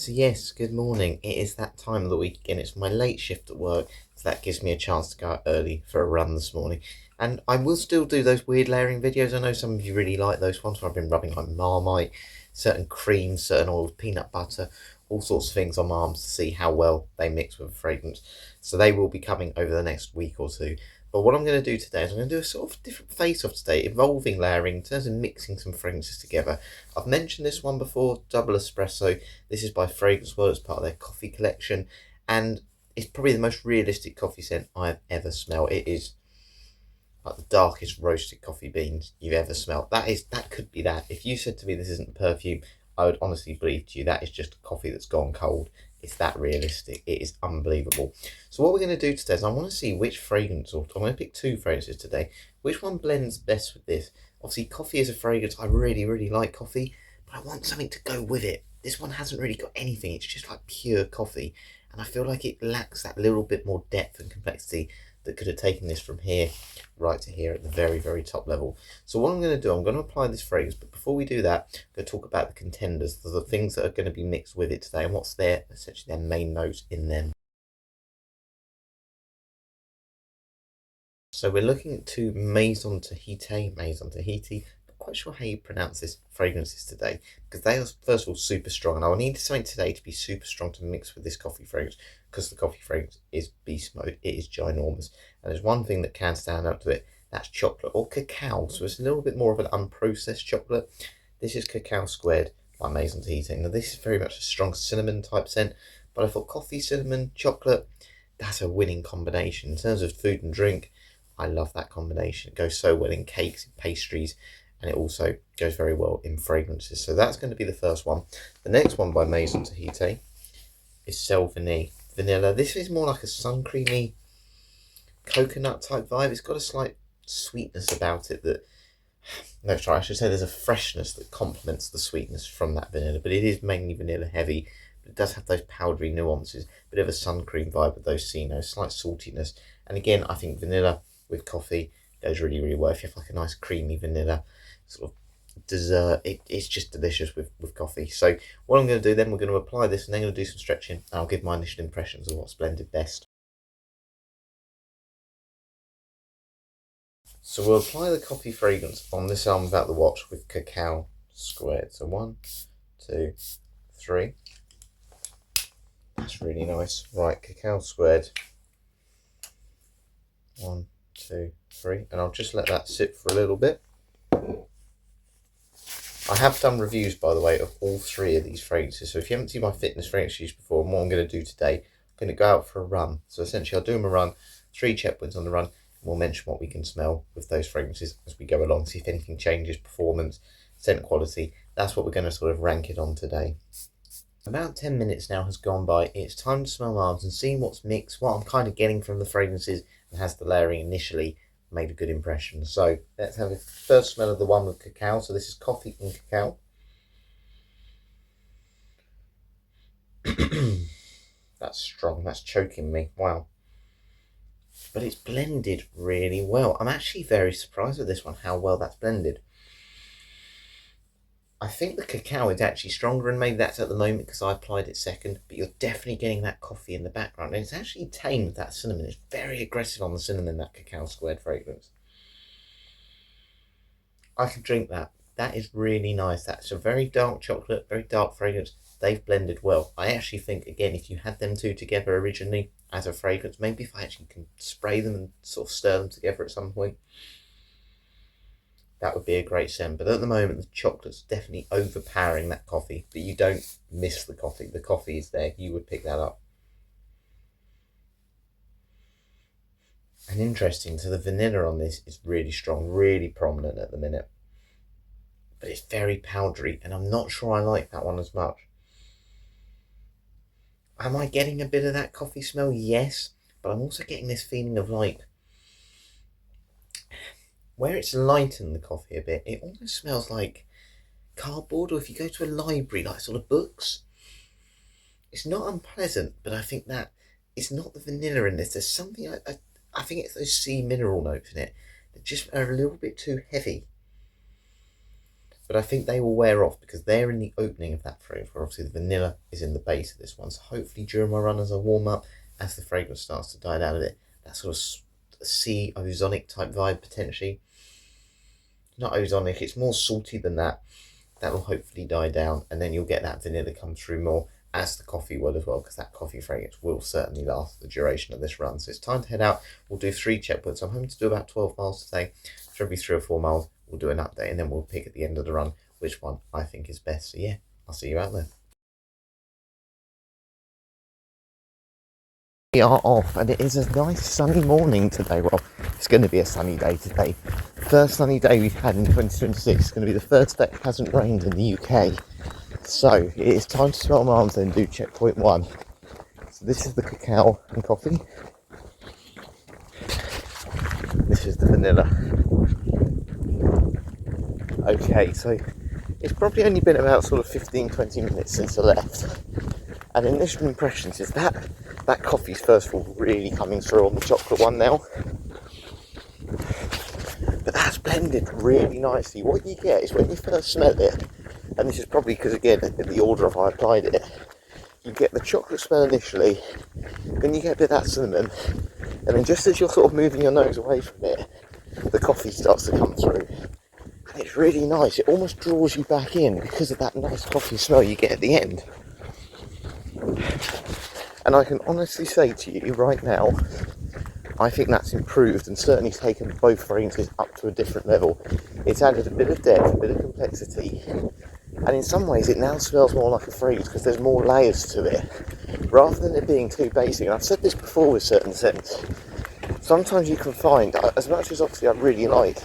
So yes, good morning. It is that time of the week again. It's my late shift at work, so that gives me a chance to go out early for a run this morning. And I will still do those weird layering videos. I know some of you really like those ones where I've been rubbing like Marmite, certain creams, certain oils, peanut butter, all sorts of things on my arms to see how well they mix with a fragrance. So they will be coming over the next week or two. But what I'm going to do today is I'm going to do a sort of different face-off today, involving layering in terms of mixing some fragrances together. I've mentioned this one before, Double Espresso. This is by Fragrance World, it's part of their coffee collection, and it's probably the most realistic coffee scent I've ever smelled. It is like the darkest roasted coffee beans you've ever smelled. That could be that. If you said to me this isn't perfume, I would honestly believe to you that is just coffee that's gone cold. It's that realistic. It is unbelievable. So what we're going to do today is I want to see which fragrance, or I'm going to pick two fragrances today. Which one blends best with this? Obviously, coffee is a fragrance. I really, really like coffee, but I want something to go with it. This one hasn't really got anything. It's just like pure coffee. And I feel like it lacks that little bit more depth and complexity that could have taken this from here right to here at the very, very top level. So what I'm going to do, I'm going to apply this fragrance, but before we do that, I'm going to talk about the contenders, the things that are going to be mixed with it today, and what's essentially their main notes in them. So we're looking at two Maison Tahiti, not quite sure how you pronounce this, fragrances today, because they are, first of all, super strong, and I will need something today to be super strong to mix with this coffee fragrance, because the coffee fragrance is beast mode. It is ginormous, and there's one thing that can stand out to it, that's chocolate or cacao. So it's a little bit more of an unprocessed chocolate. This is Cacao Squared by Maison Tahiti. Now this is very much a strong cinnamon type scent, but I thought coffee, cinnamon, chocolate, that's a winning combination. In terms of food and drink, I love that combination. It goes so well in cakes, in pastries, and it also goes very well in fragrances. So that's going to be the first one. The next one by Maison Tahiti is Cell Vanilla. This is more like a sun creamy coconut type vibe. It's got a slight sweetness about it that, no, sorry, I should say there's a freshness that complements the sweetness from that vanilla, but it is mainly vanilla heavy. But it does have those powdery nuances, bit of a sun cream vibe with those C notes, slight saltiness. And again, I think vanilla with coffee goes really, really well. If you have like a nice creamy vanilla sort of dessert, it's just delicious with coffee. So what I'm going to do then, we're going to apply this and then I'm going to do some stretching, and I'll give my initial impressions of what's blended best. So we'll apply the coffee fragrance on this arm without the watch with Cacao Squared. So 1, 2, 3. That's really nice. Right, Cacao Squared. 1, 2, 3. And I'll just let that sit for a little bit. I have done reviews, by the way, of all three of these fragrances. So if you haven't seen my fitness fragrance reviews before, and what I'm going to do today, I'm going to go out for a run. So essentially I'll do them a run, 3 check-wins on the run, and we'll mention what we can smell with those fragrances as we go along, see if anything changes, performance, scent quality. That's what we're going to sort of rank it on today. About 10 minutes now has gone by. It's time to smell my arms and see what's mixed, what I'm kind of getting from the fragrances, and has the layering initially made a good impression. So let's have a first smell of the one with cacao. So this is coffee and cacao. That's strong, that's choking me, wow. But it's blended really well. I'm actually very surprised with this one, how well that's blended. I think the cacao is actually stronger, and maybe that's at the moment because I applied it second, but you're definitely getting that coffee in the background, and it's actually tamed that cinnamon. It's very aggressive on the cinnamon, that Cacao Squared fragrance. I can drink that. That is really nice. That's a very dark chocolate, very dark fragrance. They've blended well. I actually think, again, if you had them two together originally as a fragrance, maybe if I actually can spray them and sort of stir them together at some point, that would be a great scent. But at the moment, the chocolate's definitely overpowering that coffee, but you don't miss the coffee. The coffee is there. You would pick that up. And interesting, so the vanilla on this is really strong, really prominent at the minute. But it's very powdery, and I'm not sure I like that one as much. Am I getting a bit of that coffee smell? Yes, but I'm also getting this feeling of like, where it's lightened the coffee a bit, it almost smells like cardboard, or if you go to a library, like sort of books. It's not unpleasant, but I think that it's not the vanilla in this. There's something, I think it's those sea mineral notes in it that just are a little bit too heavy. but I think they will wear off because they're in the opening of that fragrance, where obviously the vanilla is in the base of this one. So hopefully during my run as I warm up, as the fragrance starts to die down a bit, that sort of sea ozonic type vibe potentially. Not ozonic, it's more salty than that. That will hopefully die down, and then you'll get that vanilla come through more, as the coffee will as well, because that coffee fragrance will certainly last the duration of this run. So it's time to head out. We'll do 3 checkpoints. I'm hoping to do about 12 miles today. So every 3 or 4 miles, we'll do an update, and then we'll pick at the end of the run which one I think is best. So yeah, I'll see you out there. We are off, and it is a nice sunny morning today. Well, it's going to be a sunny day today. First sunny day we've had in 2026. It's going to be the first that hasn't rained in the UK. So it is time to smell my arms and do checkpoint 1. So this is the cacao and coffee. This is the vanilla. Okay, so it's probably only been about sort of 15-20 minutes since I left. And initial impressions is that coffee's first of all really coming through on the chocolate one now. But that's blended really nicely. What you get is when you first smell it, and this is probably because again in the order of how I applied it, you get the chocolate smell initially, then you get a bit of that cinnamon, and then just as you're sort of moving your nose away from it, the coffee starts to come through. And it's really nice. It almost draws you back in because of that nice coffee smell you get at the end. And I can honestly say to you right now, I think that's improved and certainly taken both fragrances up to a different level. It's added a bit of depth, a bit of complexity, and in some ways it now smells more like a fragrance because there's more layers to it, rather than it being too basic. And I've said this before with certain scents. Sometimes you can find, as much as obviously I really like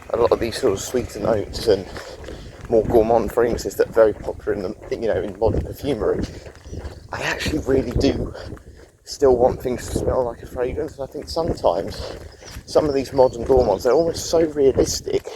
a lot of these sort of sweeter notes and more gourmand fragrances that are very popular in the, in modern perfumery, I actually really do still want things to smell like a fragrance. And I think sometimes some of these modern gourmands, they're almost so realistic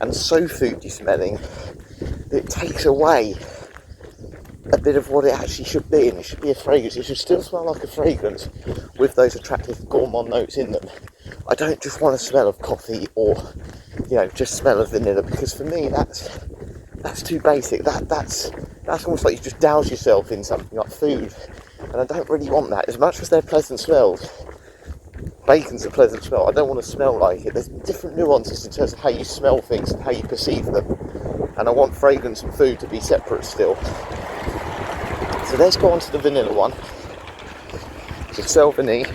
and so foody smelling that it takes away a bit of what it actually should be. And it should be a fragrance. It should still smell like a fragrance with those attractive gourmand notes in them. I don't just want to smell of coffee or just smell of vanilla, because for me that's too basic. That's almost like you just douse yourself in something like food, and I don't really want that. As much as they're pleasant smells, bacon's a pleasant smell, I don't want to smell like it. There's different nuances in terms of how you smell things and how you perceive them, and I want fragrance and food to be separate still. So let's go on to the vanilla one. So Sauvignon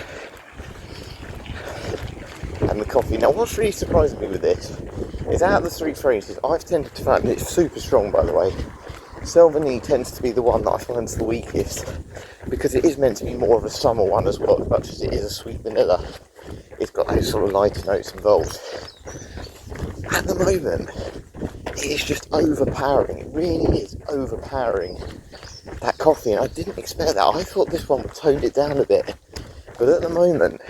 and the coffee. Now what's really surprised me with this is, out of the 3 fragrances, I've tended to find, and it's super strong by the way, Sauvignon tends to be the one that I find the weakest, because it is meant to be more of a summer one as well, as much as it is a sweet vanilla. It's got those sort of lighter notes involved. At the moment, it is just overpowering. It really is overpowering, that coffee, and I didn't expect that. I thought this one would tone it down a bit, but at the moment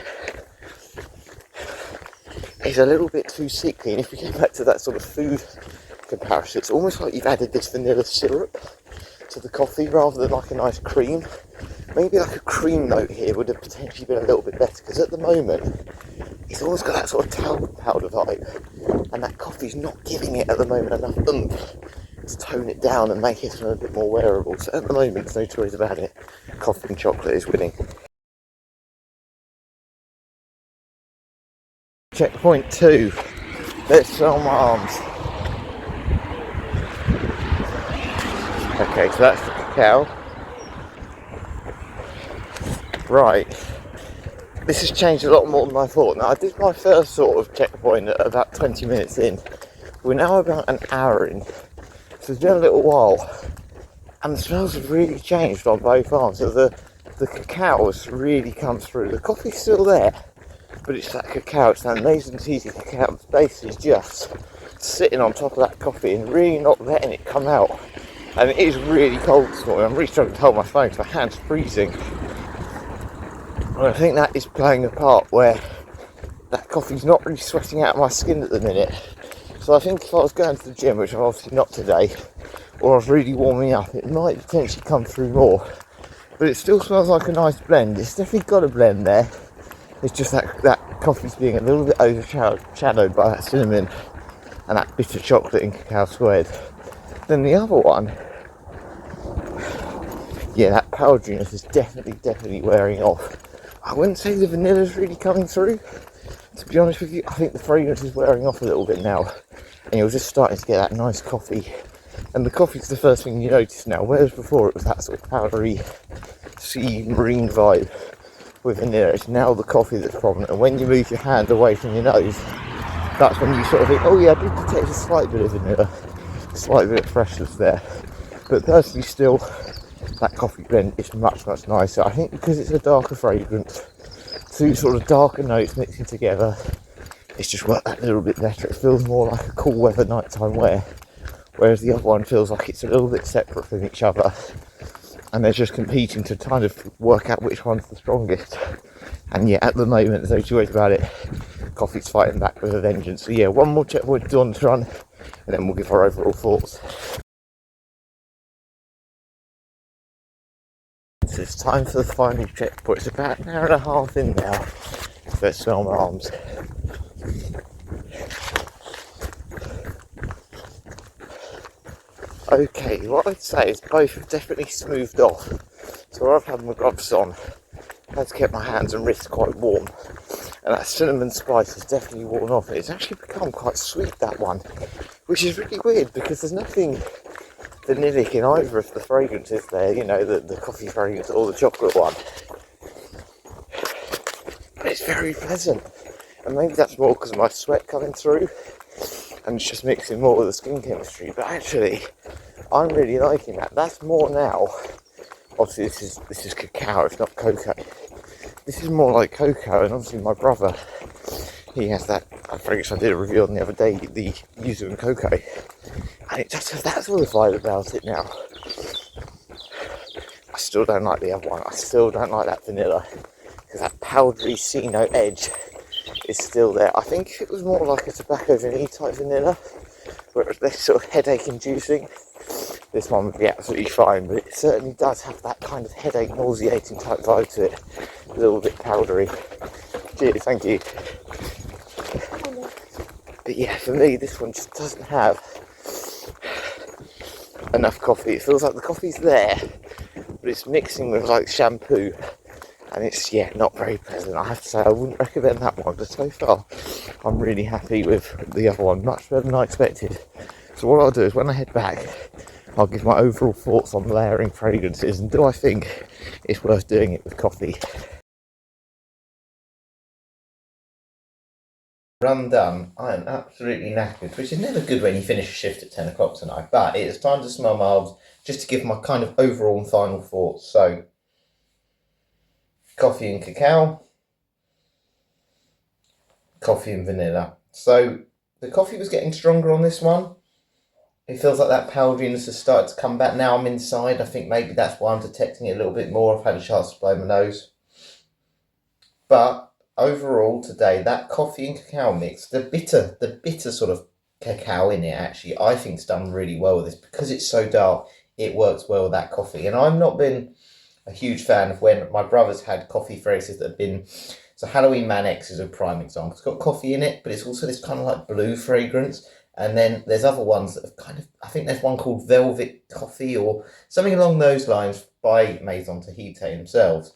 it's a little bit too sickly. And if we get back to that sort of food comparison, it's almost like you've added this vanilla syrup to the coffee rather than like a nice cream. Maybe like a cream note here would have potentially been a little bit better, because at the moment it's almost got that sort of talcum powder vibe, and that coffee's not giving it at the moment enough oomph to tone it down and make it smell a bit more wearable. So at the moment, there's no choice about it, coffee and chocolate is winning. Checkpoint 2. Let's smell my arms. Okay, so that's the cacao. Right. This has changed a lot more than I thought. Now, I did my first sort of checkpoint at about 20 minutes in. We're now about an hour in. So it's been a little while. And the smells have really changed on both arms. So the cacao has really come through. The coffee's still there, but it's that cacao, it's that amazing cheesy cacao. The base is just sitting on top of that coffee and really not letting it come out. And it is really cold this morning. I'm really struggling to hold my phone because my hand's freezing. And I think that is playing a part where that coffee's not really sweating out of my skin at the minute. So I think if I was going to the gym, which I'm obviously not today, or I was really warming up, it might potentially come through more. But it still smells like a nice blend. It's definitely got a blend there. It's just that coffee's being a little bit overshadowed by that cinnamon and that bitter chocolate in cacao squared. Then the other one, yeah, that powderiness is definitely wearing off. I wouldn't say the vanilla's really coming through, to be honest with you. I think the fragrance is wearing off a little bit now, and you're just starting to get that nice coffee. And the coffee's the first thing you notice now, whereas before it was that sort of powdery, sea marine vibe with vanilla. It's now the coffee that's prominent, and when you move your hand away from your nose, that's when you sort of think, oh yeah, I did detect a slight bit of vanilla, a slight bit of freshness there. But personally still, that coffee blend is much nicer. I think because it's a darker fragrance, two sort of darker notes mixing together, it's just worked that little bit better. It feels more like a cool weather nighttime wear, whereas the other one feels like it's a little bit separate from each other, and they're just competing to kind of work out which one's the strongest. And yeah, at the moment, there's no two ways about it, coffee's fighting back with a vengeance. So yeah, one more check we're done to run, and then we'll give our overall thoughts. So it's time for the final checkpoint. It's about an hour and a half in now. Let's smell my arms. Okay, what I'd say is both have definitely smoothed off. So where I've had my gloves on, I've kept my hands and wrists quite warm. And that cinnamon spice has definitely worn off. It's actually become quite sweet, that one. Which is really weird because there's nothing vanillic in either of the fragrances there, you know, the coffee fragrance or the chocolate one. But it's very pleasant. And maybe that's more because of my sweat coming through and it's just mixing more with the skin chemistry. But actually, I'm really liking that. That's more now. Obviously, this is cacao, it's not cocoa. This is more like cocoa, and obviously my brother, he has that fragrance I did a review on the other day, the yuzu and cocoa, and it just has that sort of vibe about it now. I still don't like the other one. I still don't like that vanilla, because that powdery C note edge is still there. I think if it was more like a tobacco vanilla type vanilla, where it was less sort of headache inducing, this one would be absolutely fine, but it certainly does have that kind of headache, nauseating type vibe to it. A little bit powdery. Cheers, thank you. But yeah, for me, this one just doesn't have enough coffee. It feels like the coffee's there, but it's mixing with like shampoo, and it's, yeah, not very pleasant. I have to say, I wouldn't recommend that one, but so far, I'm really happy with the other one, much better than I expected. So what I'll do is, when I head back, I'll give my overall thoughts on layering fragrances, and do I think it's worth doing it with coffee. Run done. I am absolutely knackered, which is never good when you finish a shift at 10 o'clock tonight, but it is time to smell my arms just to give my kind of overall and final thoughts. So, coffee and cacao, coffee and vanilla. So, the coffee was getting stronger on this one. It feels like that powderiness has started to come back. Now I'm inside. I think maybe that's why I'm detecting it a little bit more. I've had a chance to blow my nose. But overall today, that coffee and cacao mix, the bitter sort of cacao in it, actually, I think it's done really well with this. Because it's so dark, it works well with that coffee. And I've not been a huge fan of when my brother's had coffee fragrances that have been... So Halloween Man X is a prime example. It's got coffee in it, but it's also this kind of like blue fragrance. And then there's other ones that have kind of, I think there's one called Velvet Coffee or something along those lines by Maison Tahiti themselves.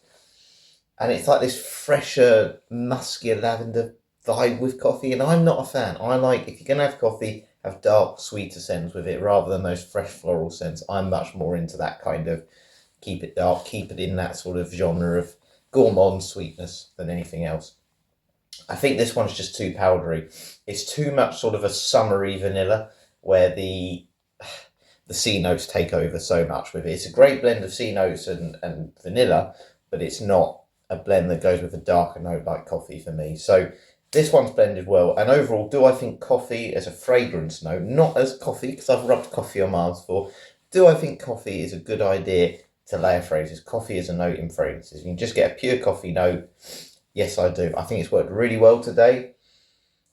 And it's like this fresher, muskier lavender vibe with coffee. And I'm not a fan. I like, if you're going to have coffee, have dark, sweeter scents with it rather than those fresh floral scents. I'm much more into that kind of keep it dark, keep it in that sort of genre of gourmand sweetness than anything else. I think this one's just too powdery. It's too much sort of a summery vanilla where the C notes take over so much with it. It's a great blend of C notes and vanilla, but it's not a blend that goes with a darker note like coffee for me. So this one's blended well. And overall, do I think coffee as a fragrance note, not as coffee, because I've rubbed coffee on my arms before, do I think coffee is a good idea to layer fragrances? Coffee as a note in fragrances. You can just get a pure coffee note. Yes, I do. I think it's worked really well today.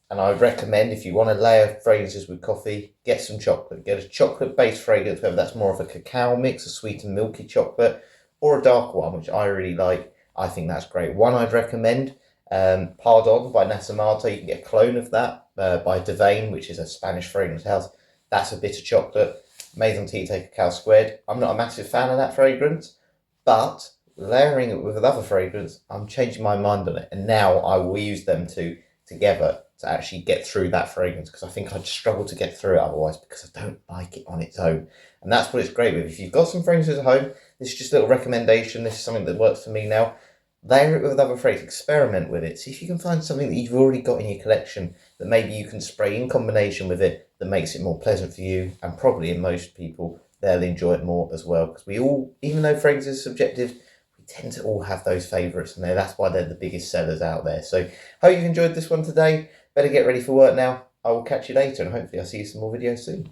And I recommend, if you want to layer fragrances with coffee, get some chocolate. Get a chocolate-based fragrance, whether that's more of a cacao mix, a sweet and milky chocolate, or a dark one, which I really like. I think that's great. One I'd recommend, Pardon by Nasamata. You can get a clone of that. by Devane, which is a Spanish fragrance house. That's a bitter chocolate. Maison Tea Cacao Squared. I'm not a massive fan of that fragrance, but layering it with another fragrance, I'm changing my mind on it, and now I will use them together to actually get through that fragrance, because I think I'd struggle to get through it otherwise because I don't like it on its own. And that's what it's great with. If you've got some fragrances at home, this is just a little recommendation. This is something that works for me now. Layer it with other fragrances, experiment with it. See if you can find something that you've already got in your collection that maybe you can spray in combination with it that makes it more pleasant for you, and probably in most people they'll enjoy it more as well, because we all, even though fragrance is subjective, we tend to all have those favourites, and that's why they're the biggest sellers out there. So hope you've enjoyed this one today. Better get ready for work now. I will catch you later, and hopefully I'll see you some more videos soon.